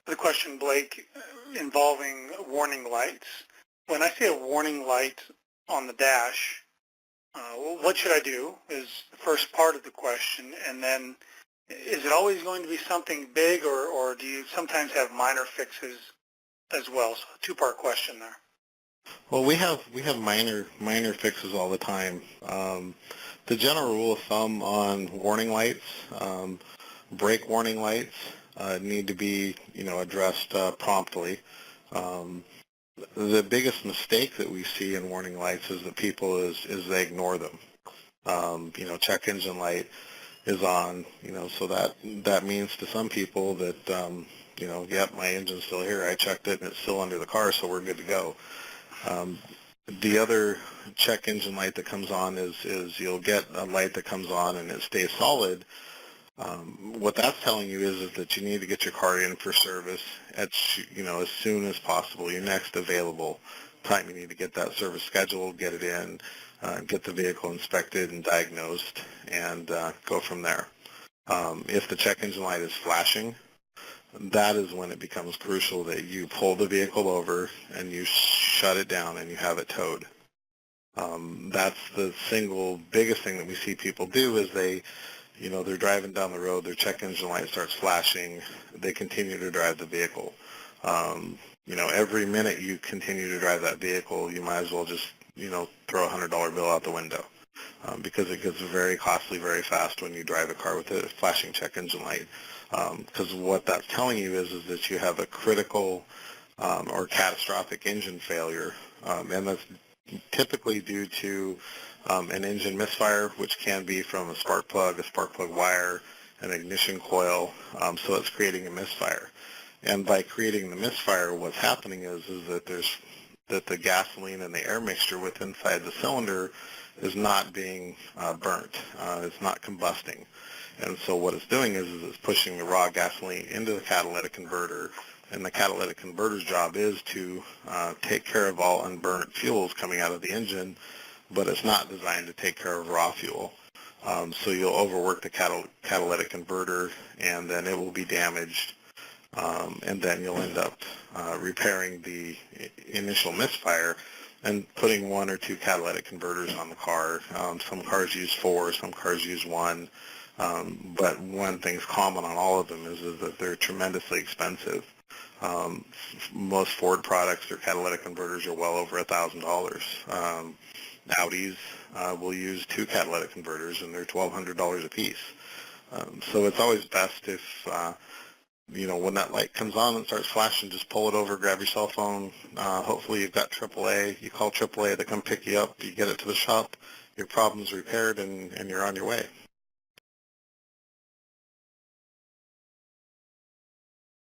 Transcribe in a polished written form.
The question, Blake, involving warning lights. When I see a warning light on the dash, what should I do is the first part of the question, and then is it always going to be something big, or do you sometimes have minor fixes as well? So a two-part question there. Well, we have minor fixes all the time. The general rule of thumb on warning lights, brake warning lights, need to be addressed promptly. The biggest mistake that we see in warning lights is that people is they ignore them. Check engine light is on, so that means to some people that yep, my engine's still here. I checked it and it's still under the car, so we're good to go. The other check engine light that comes on is you'll get a light that comes on and it stays solid. What that's telling you is that you need to get your car in for service as soon as possible. Your next available time, you need to get that service scheduled, get it in, get the vehicle inspected and diagnosed, and go from there. If the check engine light is flashing, that is when it becomes crucial that you pull the vehicle over and you shut it down and you have it towed. That's the single biggest thing that we see people do is they're driving down the road, their check engine light starts flashing, they continue to drive the vehicle. Every minute you continue to drive that vehicle, you might as well just, throw a $100 bill out the window because it gets very costly very fast when you drive a car with a flashing check engine light. Because what that's telling you is that you have a critical or catastrophic engine failure, and that's typically due to an engine misfire, which can be from a spark plug wire, an ignition coil, so it's creating a misfire. And by creating the misfire, what's happening is that the gasoline and the air mixture within inside the cylinder is not being burnt. It's not combusting. And so what it's doing is it's pushing the raw gasoline into the catalytic converter, and the catalytic converter's job is to take care of all unburnt fuels coming out of the engine, but it's not designed to take care of raw fuel. So you'll overwork the catalytic converter, and then it will be damaged, and then you'll end up repairing the initial misfire and putting one or two catalytic converters on the car. Some cars use 4, some cars use 1. But one thing's common on all of them is that they're tremendously expensive. Most Ford products, their catalytic converters are well over $1,000. Audis will use 2 catalytic converters, and they're $1,200 a piece. So it's always best if, when that light comes on and starts flashing, just pull it over, grab your cell phone. Hopefully you've got AAA. You call AAA, they come pick you up, you get it to the shop, your problem's repaired, and you're on your way.